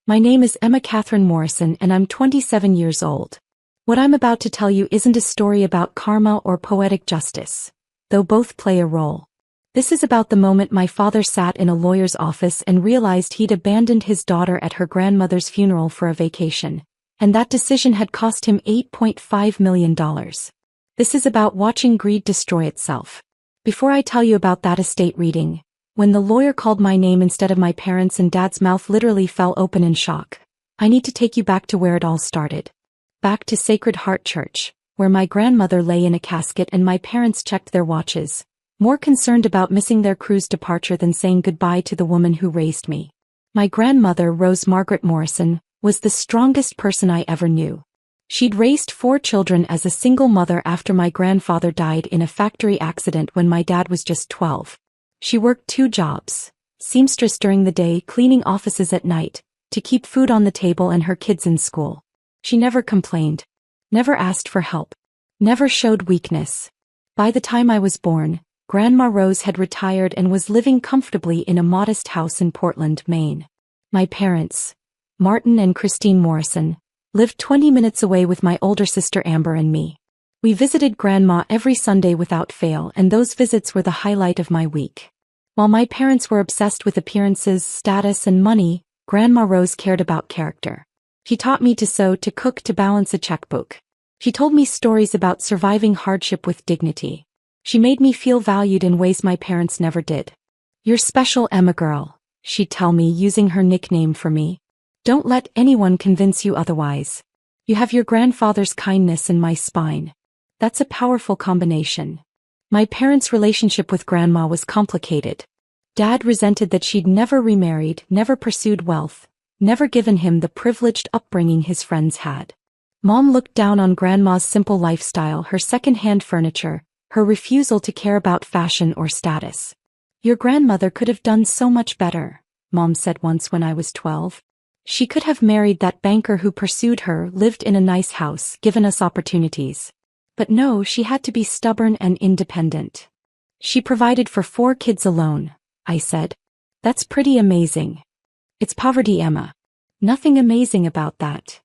My name is Emma Catherine Morrison and I'm 27 years old. What I'm about to tell you isn't a story about karma or poetic justice, though both play a role. This is about the moment my father sat in a lawyer's office and realized he'd abandoned his daughter at her grandmother's funeral for a vacation, and that decision had cost him $8.5 million. This is about watching greed destroy itself. Before I tell you about that estate reading, when the lawyer called my name instead of my parents' and Dad's mouth literally fell open in shock, I need to take you back to where it all started. Back to Sacred Heart Church, where my grandmother lay in a casket and my parents checked their watches, more concerned about missing their cruise departure than saying goodbye to the woman who raised me. My grandmother, Rose Margaret Morrison, was the strongest person I ever knew. She'd raised 4 children as a single mother after my grandfather died in a factory accident when my dad was just 12. She worked 2 jobs, seamstress during the day, cleaning offices at night, to keep food on the table and her kids in school. She never complained, never asked for help, never showed weakness. By the time I was born, Grandma Rose had retired and was living comfortably in a modest house in Portland, Maine. My parents, Martin and Christine Morrison, lived 20 minutes away with my older sister Amber and me. We visited Grandma every Sunday without fail, and those visits were the highlight of my week. While my parents were obsessed with appearances, status, and money, Grandma Rose cared about character. She taught me to sew, to cook, to balance a checkbook. She told me stories about surviving hardship with dignity. She made me feel valued in ways my parents never did. "You're special, Emma girl," she'd tell me, using her nickname for me. "Don't let anyone convince you otherwise. You have your grandfather's kindness and my spine. That's a powerful combination." My parents' relationship with Grandma was complicated. Dad resented that she'd never remarried, never pursued wealth, never given him the privileged upbringing his friends had. Mom looked down on Grandma's simple lifestyle, her second-hand furniture, her refusal to care about fashion or status. "Your grandmother could have done so much better," Mom said once when I was 12. "She could have married that banker who pursued her, lived in a nice house, given us opportunities. But no, she had to be stubborn and independent. She provided for 4 kids alone," I said. "That's pretty amazing." "It's poverty, Emma. Nothing amazing about that."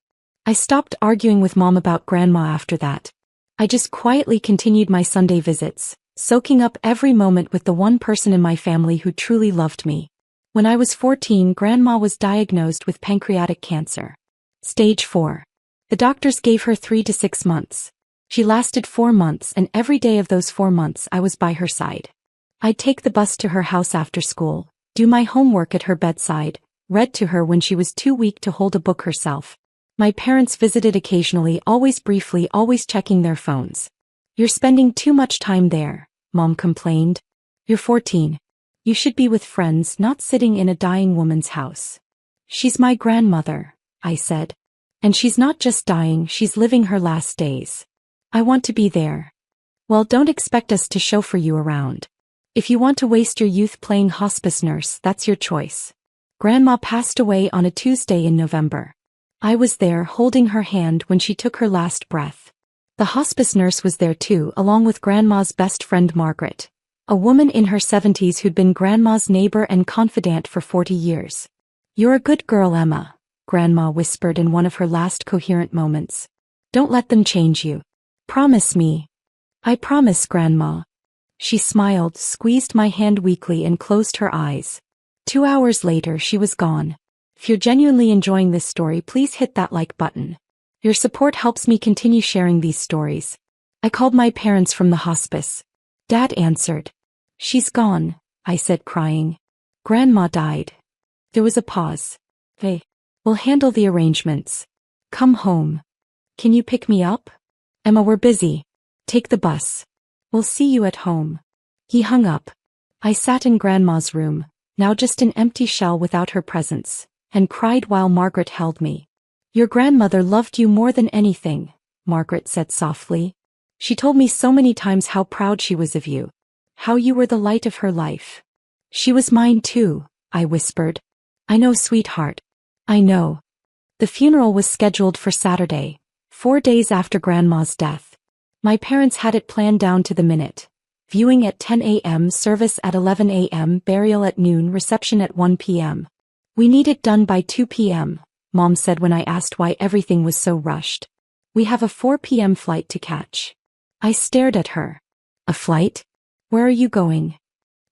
I stopped arguing with Mom about Grandma after that. I just quietly continued my Sunday visits, soaking up every moment with the one person in my family who truly loved me. When I was 14, Grandma was diagnosed with pancreatic cancer. Stage 4. The doctors gave her 3 to 6 months. She lasted 4 months, and every day of those 4 months I was by her side. I'd take the bus to her house after school, do my homework at her bedside, read to her when she was too weak to hold a book herself. My parents visited occasionally, always briefly, always checking their phones. "You're spending too much time there," Mom complained. "You're 14. You should be with friends, not sitting in a dying woman's house." "She's my grandmother," I said. "And she's not just dying, she's living her last days. I want to be there." "Well, don't expect us to chauffeur you around. If you want to waste your youth playing hospice nurse, that's your choice." Grandma passed away on a Tuesday in November. I was there, holding her hand when she took her last breath. The hospice nurse was there too, along with Grandma's best friend Margaret, a woman in her 70s who'd been Grandma's neighbor and confidant for 40 years. "You're a good girl, Emma," Grandma whispered in one of her last coherent moments. "Don't let them change you. Promise me." "I promise, Grandma." She smiled, squeezed my hand weakly and closed her eyes. 2 hours later she was gone. If you're genuinely enjoying this story, please hit that like button. Your support helps me continue sharing these stories. I called my parents from the hospice. Dad answered. "She's gone," I said, crying. "Grandma died." There was a pause. "Hey, we'll handle the arrangements. Come home. Can you pick me up?" "Emma, we're busy. Take the bus. We'll see you at home." He hung up. I sat in Grandma's room, now just an empty shell without her presence, and cried while Margaret held me. "Your grandmother loved you more than anything," Margaret said softly. "She told me so many times how proud she was of you, how you were the light of her life." "She was mine too," I whispered. "I know, sweetheart. I know." The funeral was scheduled for Saturday, 4 days after Grandma's death. My parents had it planned down to the minute. Viewing at 10 a.m., service at 11 a.m., burial at noon, reception at 1 p.m. We need it done by 2 p.m., Mom said when I asked why everything was so rushed. We have a 4 p.m. flight to catch. I stared at her. A flight? Where are you going?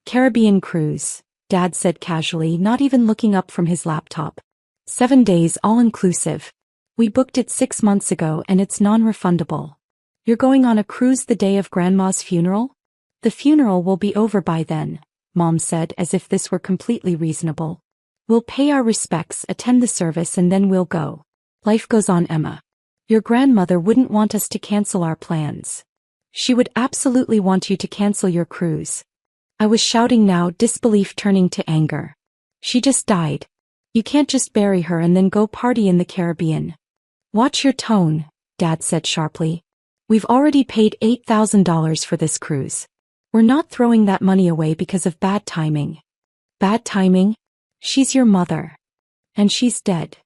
Caribbean cruise, Dad said casually, not even looking up from his laptop. 7 days all-inclusive. We booked it 6 months ago and it's non-refundable. You're going on a cruise the day of Grandma's funeral? The funeral will be over by then, Mom said as if this were completely reasonable. We'll pay our respects, attend the service, and then we'll go. Life goes on, Emma. Your grandmother wouldn't want us to cancel our plans. She would absolutely want you to cancel your cruise. I was shouting now, disbelief turning to anger. She just died. You can't just bury her and then go party in the Caribbean. Watch your tone, Dad said sharply. We've already paid $8,000 for this cruise. We're not throwing that money away because of bad timing. Bad timing? She's your mother. And she's dead.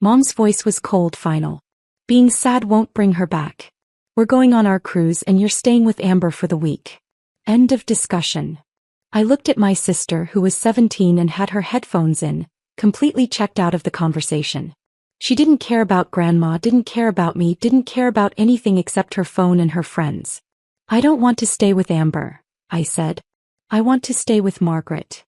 Mom's voice was cold, final. Being sad won't bring her back. We're going on our cruise and you're staying with Amber for the week. End of discussion. I looked at my sister, who was 17 and had her headphones in, completely checked out of the conversation. She didn't care about Grandma, didn't care about me, didn't care about anything except her phone and her friends. I don't want to stay with Amber, I said. I want to stay with Margaret.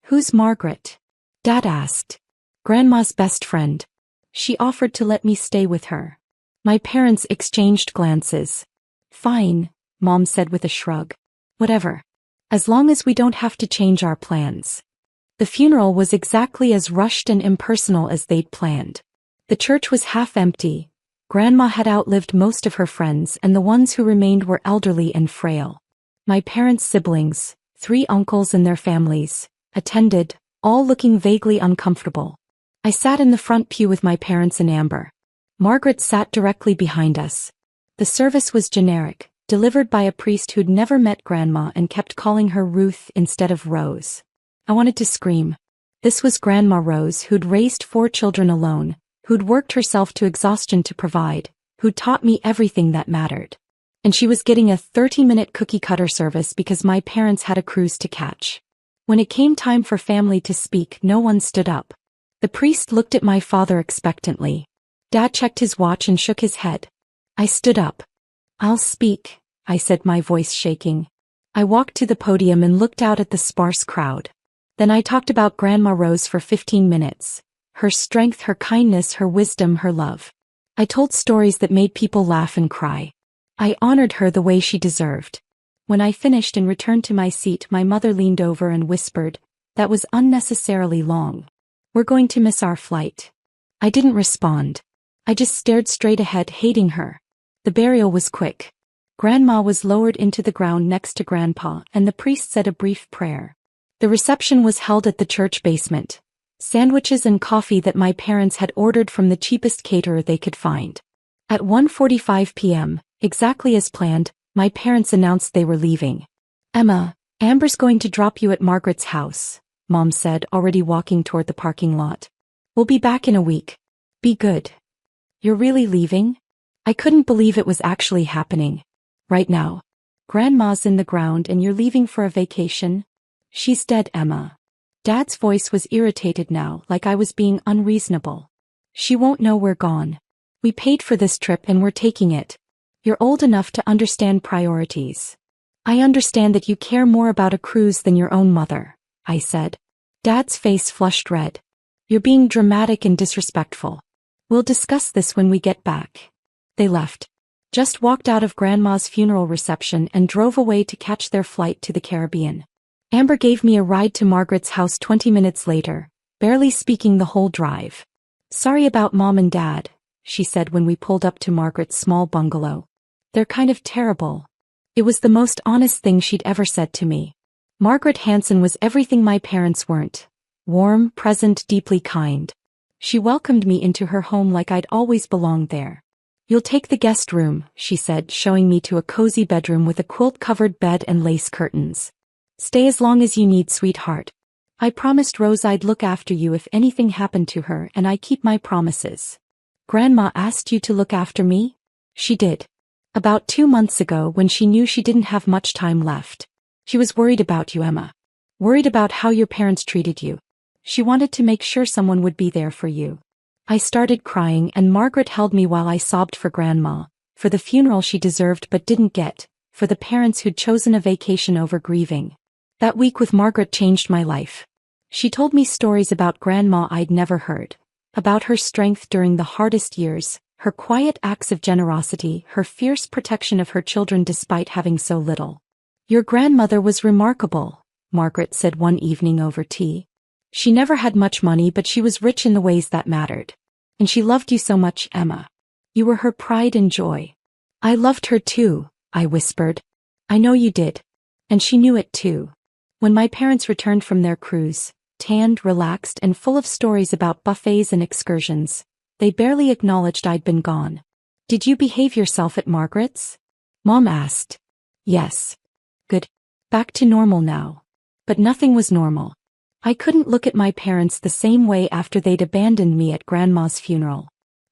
Who's Margaret? Dad asked. Grandma's best friend. She offered to let me stay with her. My parents exchanged glances. Fine, Mom said with a shrug. Whatever. As long as we don't have to change our plans. The funeral was exactly as rushed and impersonal as they'd planned. The church was half empty. Grandma had outlived most of her friends and the ones who remained were elderly and frail. My parents' siblings, 3 uncles and their families, attended, all looking vaguely uncomfortable. I sat in the front pew with my parents and Amber. Margaret sat directly behind us. The service was generic, delivered by a priest who'd never met Grandma and kept calling her Ruth instead of Rose. I wanted to scream. This was Grandma Rose, who'd raised 4 children alone, who'd worked herself to exhaustion to provide, who'd taught me everything that mattered. And she was getting a 30-minute cookie-cutter service because my parents had a cruise to catch. When it came time for family to speak, no one stood up. The priest looked at my father expectantly. Dad checked his watch and shook his head. I stood up. I'll speak, I said, my voice shaking. I walked to the podium and looked out at the sparse crowd. Then I talked about Grandma Rose for 15 minutes. Her strength, her kindness, her wisdom, her love. I told stories that made people laugh and cry. I honored her the way she deserved. When I finished and returned to my seat, my mother leaned over and whispered, "That was unnecessarily long. We're going to miss our flight." I didn't respond. I just stared straight ahead, hating her. The burial was quick. Grandma was lowered into the ground next to Grandpa, and the priest said a brief prayer. The reception was held at the church basement. Sandwiches and coffee that my parents had ordered from the cheapest caterer they could find. At 1:45 p.m., exactly as planned, my parents announced they were leaving. "Emma, Amber's going to drop you at Margaret's house," Mom said, already walking toward the parking lot. "We'll be back in a week. Be good." "You're really leaving?" I couldn't believe it was actually happening. "Right now. Grandma's in the ground and you're leaving for a vacation?" "She's dead, Emma." Dad's voice was irritated now, like I was being unreasonable. "She won't know we're gone. We paid for this trip and we're taking it. You're old enough to understand priorities. I understand that you care more about a cruise than your own mother," I said. Dad's face flushed red. "You're being dramatic and disrespectful. We'll discuss this when we get back." They left. Just walked out of Grandma's funeral reception and drove away to catch their flight to the Caribbean. Amber gave me a ride to Margaret's house 20 minutes later, barely speaking the whole drive. "Sorry about Mom and Dad," she said when we pulled up to Margaret's small bungalow. "They're kind of terrible." It was the most honest thing she'd ever said to me. Margaret Hanson was everything my parents weren't. Warm, present, deeply kind. She welcomed me into her home like I'd always belonged there. "You'll take the guest room," she said, showing me to a cozy bedroom with a quilt-covered bed and lace curtains. "Stay as long as you need, sweetheart. I promised Rose I'd look after you if anything happened to her, and I keep my promises." "Grandma asked you to look after me?" "She did. About 2 months ago, when she knew she didn't have much time left. She was worried about you, Emma. Worried about how your parents treated you. She wanted to make sure someone would be there for you." I started crying and Margaret held me while I sobbed for Grandma, for the funeral she deserved but didn't get, for the parents who'd chosen a vacation over grieving. That week with Margaret changed my life. She told me stories about Grandma I'd never heard, about her strength during the hardest years, her quiet acts of generosity, her fierce protection of her children despite having so little. "Your grandmother was remarkable," Margaret said one evening over tea. "She never had much money but she was rich in the ways that mattered. And she loved you so much, Emma. You were her pride and joy." "I loved her too," I whispered. "I know you did. And she knew it too." When my parents returned from their cruise, tanned, relaxed, and full of stories about buffets and excursions, they barely acknowledged I'd been gone. "Did you behave yourself at Margaret's?" Mom asked. "Yes." "Good. Back to normal now." But nothing was normal. I couldn't look at my parents the same way after they'd abandoned me at Grandma's funeral.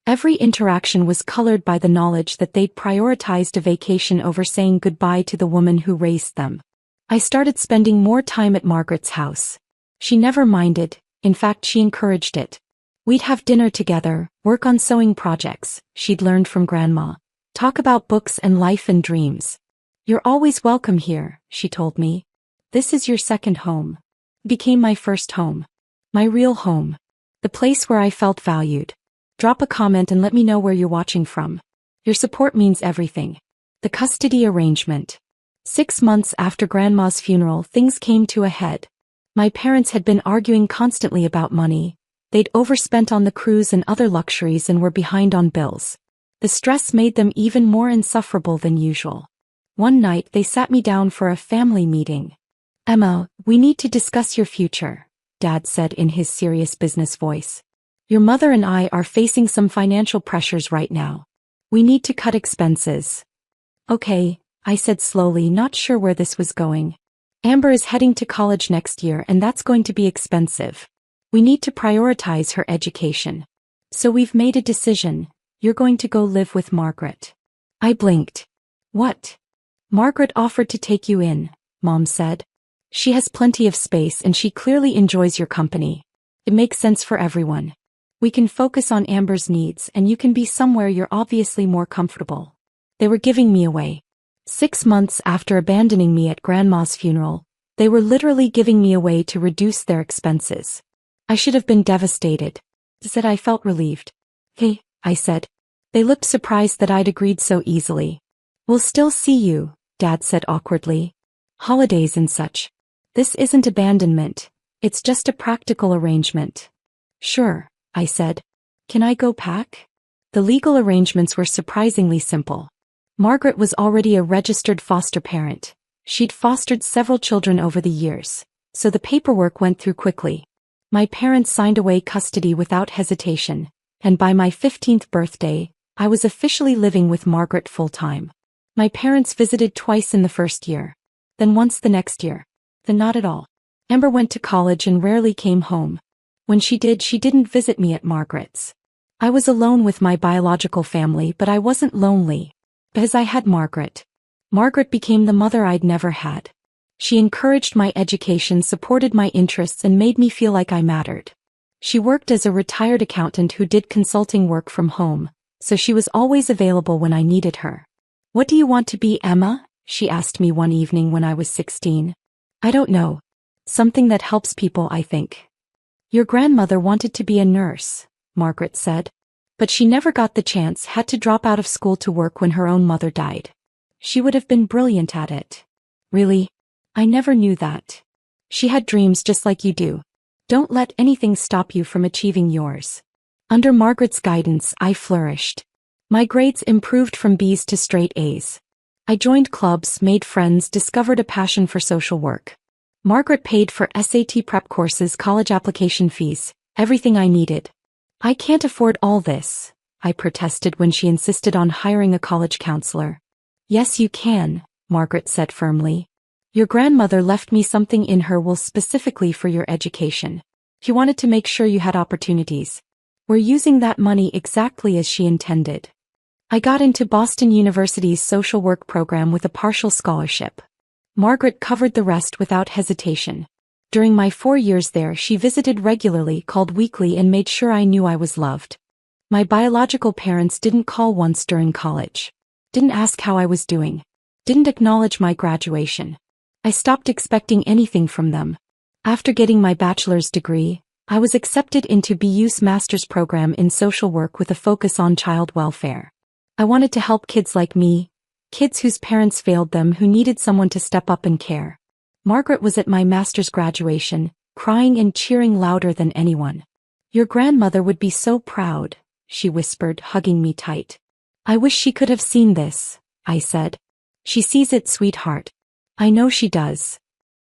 Every interaction was colored by the knowledge that they'd prioritized a vacation over saying goodbye to the woman who raised them. I started spending more time at Margaret's house. She never minded, in fact she encouraged it. We'd have dinner together, work on sewing projects she'd learned from Grandma, talk about books and life and dreams. "You're always welcome here," she told me. "This is your second home." It became my first home. My real home. The place where I felt valued. Drop a comment and let me know where you're watching from. Your support means everything. The custody arrangement. 6 months after Grandma's funeral, things came to a head. My parents had been arguing constantly about money. They'd overspent on the cruise and other luxuries and were behind on bills. The stress made them even more insufferable than usual. One night they sat me down for a family meeting. "Emma, we need to discuss your future," Dad said in his serious business voice. "Your mother and I are facing some financial pressures right now. We need to cut expenses." "Okay," I said slowly, not sure where this was going. "Amber is heading to college next year and that's going to be expensive. We need to prioritize her education. So we've made a decision. You're going to go live with Margaret." I blinked. "What?" "Margaret offered to take you in," Mom said. "She has plenty of space and she clearly enjoys your company. It makes sense for everyone. We can focus on Amber's needs and you can be somewhere you're obviously more comfortable." They were giving me away. 6 months after abandoning me at Grandma's funeral, they were literally giving me away to reduce their expenses. I should have been devastated. Instead I felt relieved. "Hey," I said. They looked surprised that I'd agreed so easily. "We'll still see you," Dad said awkwardly. "Holidays and such. This isn't abandonment. It's just a practical arrangement." "Sure," I said. "Can I go pack?" The legal arrangements were surprisingly simple. Margaret was already a registered foster parent. She'd fostered several children over the years, so the paperwork went through quickly. My parents signed away custody without hesitation, and by my 15th birthday, I was officially living with Margaret full-time. My parents visited twice in the first year, then once the next year, then not at all. Amber went to college and rarely came home. When she did, she didn't visit me at Margaret's. I was alone with my biological family, but I wasn't lonely, because I had Margaret. Margaret became the mother I'd never had. She encouraged my education, supported my interests, and made me feel like I mattered. She worked as a retired accountant who did consulting work from home, so she was always available when I needed her. "What do you want to be, Emma?" she asked me one evening when I was 16. "I don't know. Something that helps people, I think." "Your grandmother wanted to be a nurse," Margaret said. "But she never got the chance, had to drop out of school to work when her own mother died. She would have been brilliant at it." "Really? I never knew that." "She had dreams just like you do. Don't let anything stop you from achieving yours." Under Margaret's guidance, I flourished. My grades improved from B's to straight A's. I joined clubs, made friends, discovered a passion for social work. Margaret paid for SAT prep courses, college application fees, everything I needed. "I can't afford all this," I protested when she insisted on hiring a college counselor. "Yes, you can," Margaret said firmly. "Your grandmother left me something in her will specifically for your education. She wanted to make sure you had opportunities. We're using that money exactly as she intended." I got into Boston University's social work program with a partial scholarship. Margaret covered the rest without hesitation. During my 4 years there, she visited regularly, called weekly, and made sure I knew I was loved. My biological parents didn't call once during college. Didn't ask how I was doing. Didn't acknowledge my graduation. I stopped expecting anything from them. After getting my bachelor's degree, I was accepted into BU's master's program in social work with a focus on child welfare. I wanted to help kids like me, kids whose parents failed them who needed someone to step up and care. Margaret was at my master's graduation, crying and cheering louder than anyone. "Your grandmother would be so proud," she whispered, hugging me tight. "I wish she could have seen this," I said. "She sees it, sweetheart." "I know she does."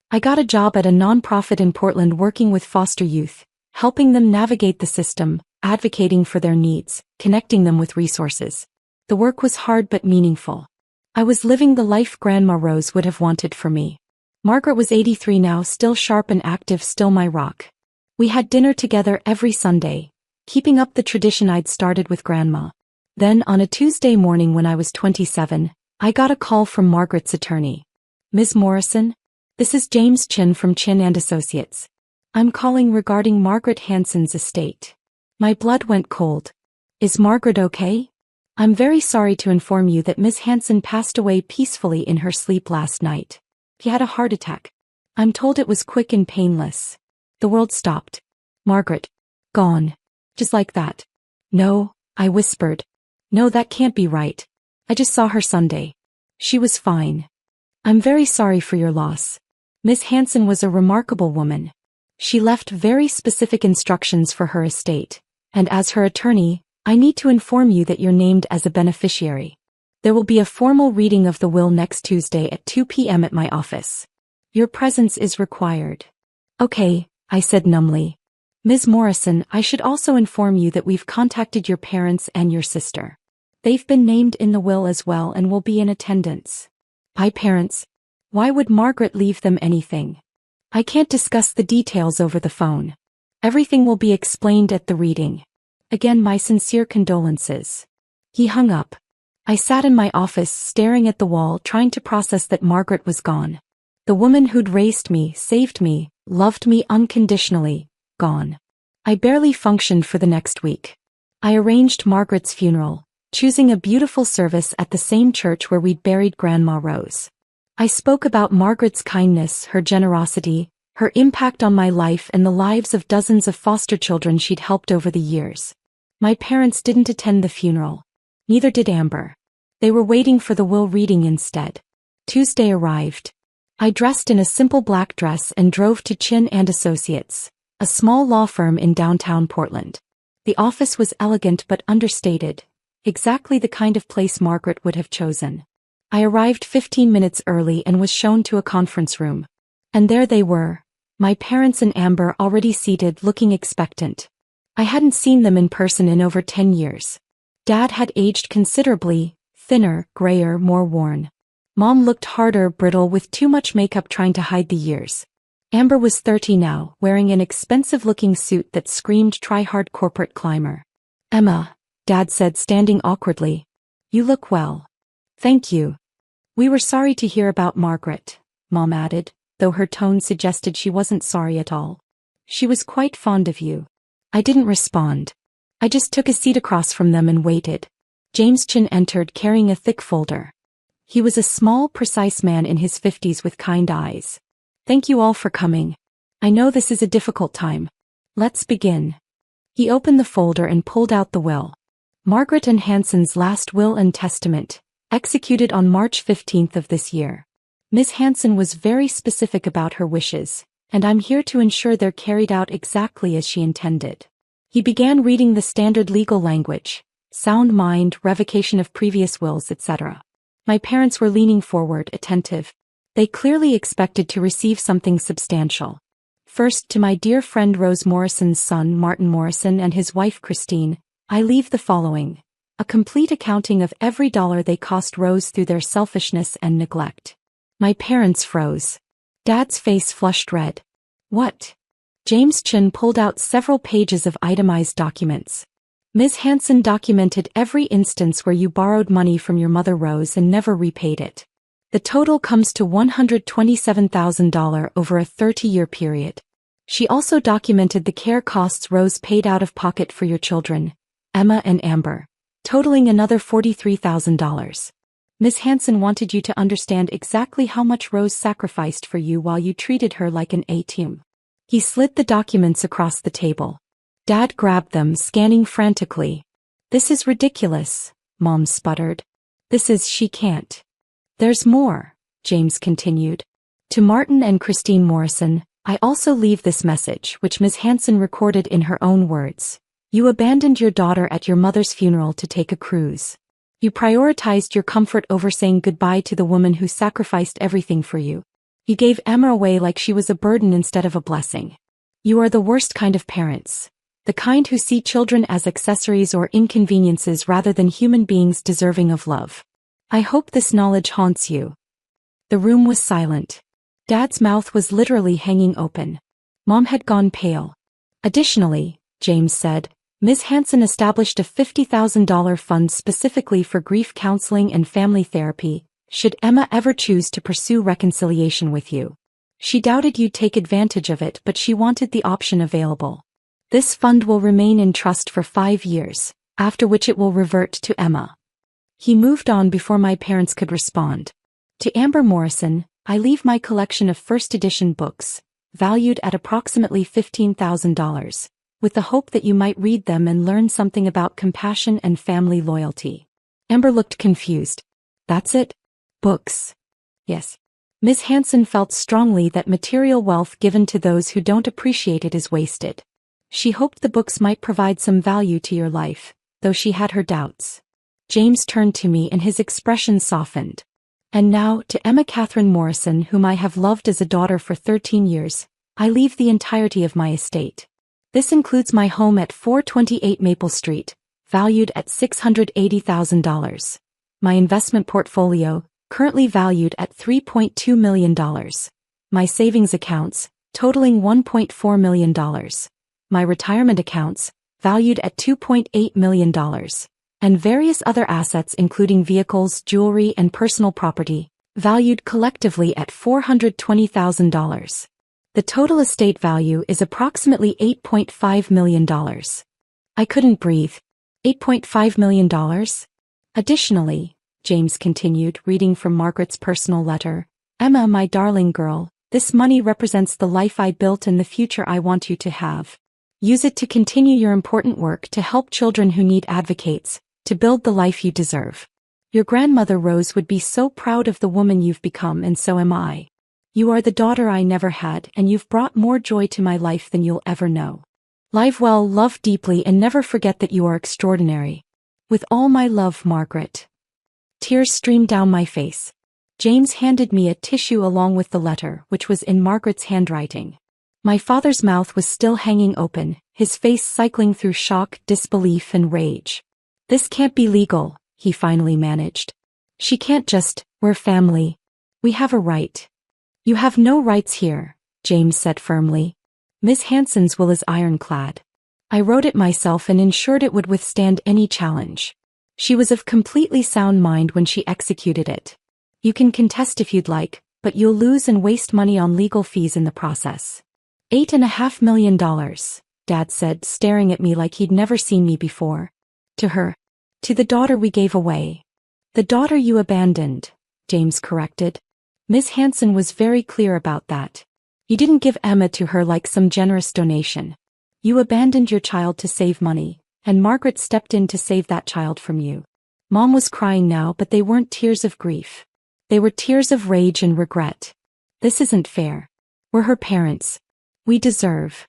I got a job at a nonprofit in Portland working with foster youth, helping them navigate the system, advocating for their needs, connecting them with resources. The work was hard but meaningful. I was living the life Grandma Rose would have wanted for me. Margaret was 83 now, still sharp and active, still my rock. We had dinner together every Sunday, keeping up the tradition I'd started with Grandma. Then, on a Tuesday morning when I was 27, I got a call from Margaret's attorney. "Ms. Morrison? This is James Chin from Chin and Associates. I'm calling regarding Margaret Hansen's estate." My blood went cold. "Is Margaret okay?" "I'm very sorry to inform you that Ms. Hansen passed away peacefully in her sleep last night. She had a heart attack. I'm told it was quick and painless." The world stopped. "Margaret. Gone. Just like that." "No," I whispered. "No, that can't be right. I just saw her Sunday. She was fine." "I'm very sorry for your loss. Miss Hansen was a remarkable woman. She left very specific instructions for her estate, and as her attorney, I need to inform you that you're named as a beneficiary. There will be a formal reading of the will next Tuesday at 2 p.m. at my office. Your presence is required." "Okay," I said numbly. "Ms. Morrison, I should also inform you that we've contacted your parents and your sister. They've been named in the will as well and will be in attendance." "My parents? Why would Margaret leave them anything?" "I can't discuss the details over the phone. Everything will be explained at the reading. Again, my sincere condolences." He hung up. I sat in my office staring at the wall, trying to process that Margaret was gone. The woman who'd raised me, saved me, loved me unconditionally, gone. I barely functioned for the next week. I arranged Margaret's funeral, choosing a beautiful service at the same church where we'd buried Grandma Rose. I spoke about Margaret's kindness, her generosity, her impact on my life and the lives of dozens of foster children she'd helped over the years. My parents didn't attend the funeral. Neither did Amber. They were waiting for the will reading instead. Tuesday arrived. I dressed in a simple black dress and drove to Chin and Associates, a small law firm in downtown Portland. The office was elegant but understated, exactly the kind of place Margaret would have chosen. I arrived 15 minutes early and was shown to a conference room. And there they were, my parents and Amber already seated, looking expectant. I hadn't seen them in person in over 10 years. Dad had aged considerably, thinner, grayer, more worn. Mom looked harder, brittle, with too much makeup trying to hide the years. Amber was 30 now, wearing an expensive-looking suit that screamed try-hard corporate climber. "Emma," Dad said, standing awkwardly. "You look well." "Thank you." "We were sorry to hear about Margaret," Mom added, though her tone suggested she wasn't sorry at all. "She was quite fond of you." I didn't respond. I just took a seat across from them and waited. James Chin entered carrying a thick folder. He was a small, precise man in his 50s with kind eyes. "Thank you all for coming. I know this is a difficult time. Let's begin." He opened the folder and pulled out the will. Margaret Ann Hansen's last will and testament, executed on March 15th of this year. Ms. Hansen was very specific about her wishes, and I'm here to ensure they're carried out exactly as she intended. He began reading the standard legal language, sound mind, revocation of previous wills, etc. My parents were leaning forward, attentive. They clearly expected to receive something substantial. First, to my dear friend Rose Morrison's son Martin Morrison and his wife Christine, I leave the following: a complete accounting of every dollar they cost Rose through their selfishness and neglect. My parents froze. Dad's face flushed red. "What?" James Chin pulled out several pages of itemized documents. "Ms. Hansen documented every instance where you borrowed money from your mother Rose and never repaid it. The total comes to $127,000 over a 30-year period. She also documented the care costs Rose paid out of pocket for your children, Emma and Amber, totaling another $43,000. Miss Hanson wanted you to understand exactly how much Rose sacrificed for you while you treated her like an A-team. He slid the documents across the table. Dad grabbed them, scanning frantically. This is ridiculous, Mom sputtered. She can't. There's more, James continued. To Martin and Christine Morrison, I also leave this message, which Miss Hanson recorded in her own words. You abandoned your daughter at your mother's funeral to take a cruise. You prioritized your comfort over saying goodbye to the woman who sacrificed everything for you. You gave Emma away like she was a burden instead of a blessing. You are the worst kind of parents. The kind who see children as accessories or inconveniences rather than human beings deserving of love. I hope this knowledge haunts you. The room was silent. Dad's mouth was literally hanging open. Mom had gone pale. Additionally, James said, Ms. Hanson established a $50,000 fund specifically for grief counseling and family therapy, should Emma ever choose to pursue reconciliation with you. She doubted you'd take advantage of it, but she wanted the option available. This fund will remain in trust for 5 years, after which it will revert to Emma. He moved on before my parents could respond. To Amber Morrison, I leave my collection of first edition books, valued at approximately $15,000, with the hope that you might read them and learn something about compassion and family loyalty. Amber looked confused. That's it? Books? Yes. Miss Hanson felt strongly that material wealth given to those who don't appreciate it is wasted. She hoped the books might provide some value to your life, though she had her doubts. James turned to me and his expression softened. And now, to Emma Catherine Morrison, whom I have loved as a daughter for 13 years, I leave the entirety of my estate. This includes my home at 428 Maple Street, valued at $680,000. My investment portfolio, currently valued at $3.2 million. My savings accounts, totaling $1.4 million. My retirement accounts, valued at $2.8 million. And various other assets including vehicles, jewelry, and personal property, valued collectively at $420,000. The total estate value is approximately $8.5 million. I couldn't breathe. $8.5 million? Additionally, James continued, reading from Margaret's personal letter, Emma, my darling girl, this money represents the life I built and the future I want you to have. Use it to continue your important work to help children who need advocates, to build the life you deserve. Your grandmother Rose would be so proud of the woman you've become, and so am I. You are the daughter I never had, and you've brought more joy to my life than you'll ever know. Live well, love deeply, and never forget that you are extraordinary. With all my love, Margaret. Tears streamed down my face. James handed me a tissue along with the letter, which was in Margaret's handwriting. My father's mouth was still hanging open, his face cycling through shock, disbelief, and rage. This can't be legal, he finally managed. She can't just, we're family. We have a right. You have no rights here, James said firmly. Miss Hanson's will is ironclad. I wrote it myself and ensured it would withstand any challenge. She was of completely sound mind when she executed it. You can contest if you'd like, but you'll lose and waste money on legal fees in the process. $8.5 million, Dad said, staring at me like he'd never seen me before. To her. To the daughter we gave away. The daughter you abandoned, James corrected. Miss Hanson was very clear about that. You didn't give Emma to her like some generous donation. You abandoned your child to save money, and Margaret stepped in to save that child from you. Mom was crying now, but they weren't tears of grief. They were tears of rage and regret. This isn't fair. We're her parents. We deserve.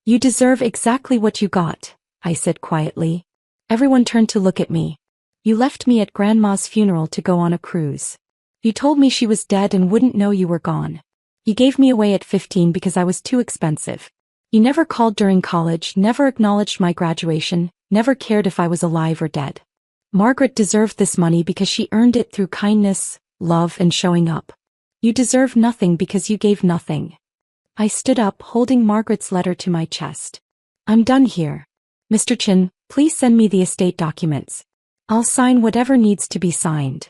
You deserve exactly what you got, I said quietly. Everyone turned to look at me. You left me at Grandma's funeral to go on a cruise. You told me she was dead and wouldn't know you were gone. You gave me away at 15 because I was too expensive. You never called during college, never acknowledged my graduation, never cared if I was alive or dead. Margaret deserved this money because she earned it through kindness, love, and showing up. You deserve nothing because you gave nothing. I stood up, holding Margaret's letter to my chest. I'm done here. Mr. Chin, please send me the estate documents. I'll sign whatever needs to be signed.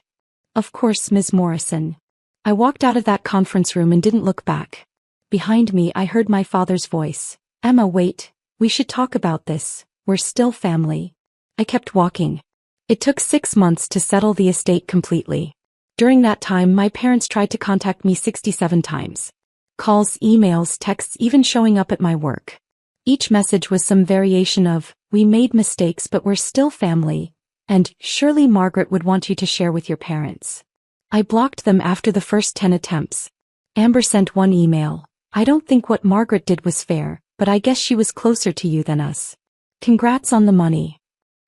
Of course, Ms. Morrison. I walked out of that conference room and didn't look back. Behind me, I heard my father's voice. Emma, wait. We should talk about this. We're still family. I kept walking. It took 6 months to settle the estate completely. During that time, my parents tried to contact me 67 times. Calls, emails, texts, even showing up at my work. Each message was some variation of, "We made mistakes but we're still family," and "Surely Margaret would want you to share with your parents." I blocked them after the first 10 attempts. Amber sent one email. "I don't think what Margaret did was fair, but I guess she was closer to you than us. Congrats on the money."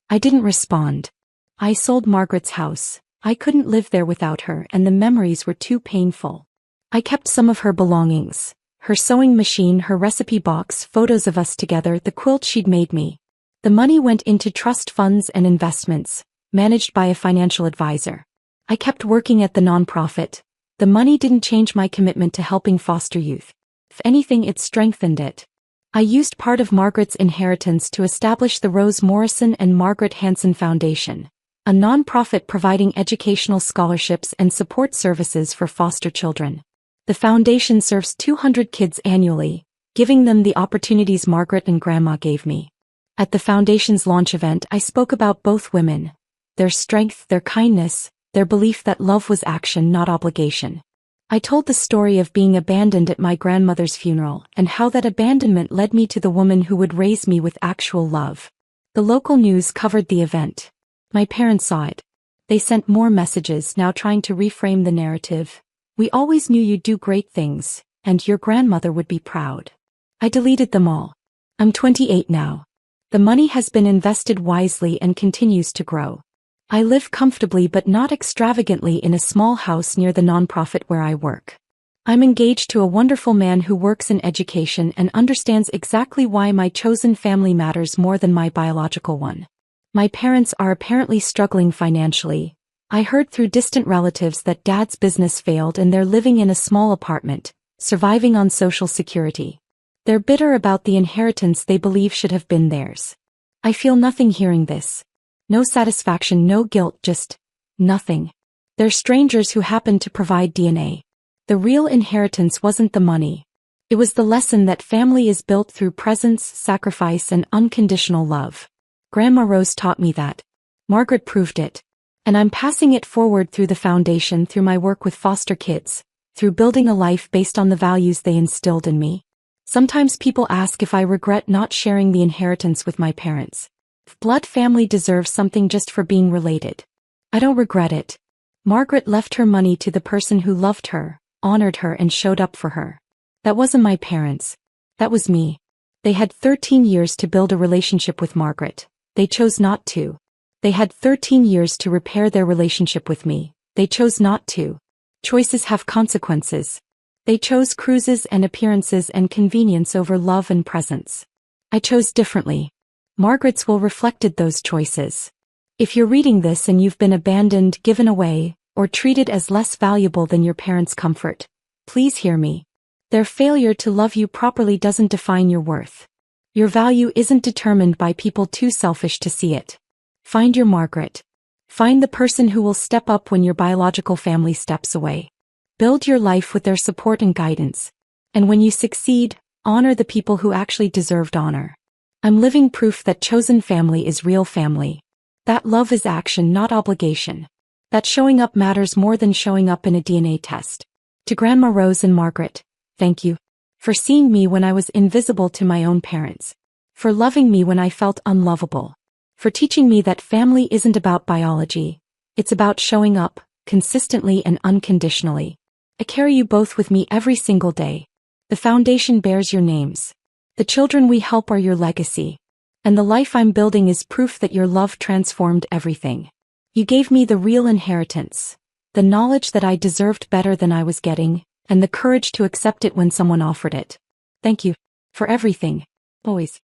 I didn't respond. I sold Margaret's house. I couldn't live there without her, and the memories were too painful. I kept some of her belongings. Her sewing machine, her recipe box, photos of us together, the quilt she'd made me. The money went into trust funds and investments, managed by a financial advisor. I kept working at the nonprofit. The money didn't change my commitment to helping foster youth. If anything, it strengthened it. I used part of Margaret's inheritance to establish the Rose Morrison and Margaret Hanson Foundation, a nonprofit providing educational scholarships and support services for foster children. The foundation serves 200 kids annually, giving them the opportunities Margaret and Grandma gave me. At the foundation's launch event, I spoke about both women, their strength, their kindness, their belief that love was action, not obligation. I told the story of being abandoned at my grandmother's funeral and how that abandonment led me to the woman who would raise me with actual love. The local news covered the event. My parents saw it. They sent more messages, now trying to reframe the narrative. "We always knew you'd do great things, and your grandmother would be proud." I deleted them all. I'm 28 now. The money has been invested wisely and continues to grow. I live comfortably but not extravagantly in a small house near the nonprofit where I work. I'm engaged to a wonderful man who works in education and understands exactly why my chosen family matters more than my biological one. My parents are apparently struggling financially. I heard through distant relatives that Dad's business failed and they're living in a small apartment, surviving on Social Security. They're bitter about the inheritance they believe should have been theirs. I feel nothing hearing this. No satisfaction, no guilt, just nothing. They're strangers who happen to provide DNA. The real inheritance wasn't the money. It was the lesson that family is built through presence, sacrifice, and unconditional love. Grandma Rose taught me that. Margaret proved it. And I'm passing it forward through the foundation, through my work with foster kids, through building a life based on the values they instilled in me. Sometimes people ask if I regret not sharing the inheritance with my parents. If blood family deserves something just for being related. I don't regret it. Margaret left her money to the person who loved her, honored her, and showed up for her. That wasn't my parents. That was me. They had 13 years to build a relationship with Margaret. They chose not to. They had 13 years to repair their relationship with me. They chose not to. Choices have consequences. They chose cruises and appearances and convenience over love and presence. I chose differently. Margaret's will reflected those choices. If you're reading this and you've been abandoned, given away, or treated as less valuable than your parents' comfort, please hear me. Their failure to love you properly doesn't define your worth. Your value isn't determined by people too selfish to see it. Find your Margaret. Find the person who will step up when your biological family steps away. Build your life with their support and guidance. And when you succeed, honor the people who actually deserved honor. I'm living proof that chosen family is real family. That love is action, not obligation. That showing up matters more than showing up in a DNA test. To Grandma Rose and Margaret, thank you. For seeing me when I was invisible to my own parents. For loving me when I felt unlovable. For teaching me that family isn't about biology. It's about showing up, consistently and unconditionally. I carry you both with me every single day. The foundation bears your names. The children we help are your legacy. And the life I'm building is proof that your love transformed everything. You gave me the real inheritance. The knowledge that I deserved better than I was getting, and the courage to accept it when someone offered it. Thank you. For everything. Always.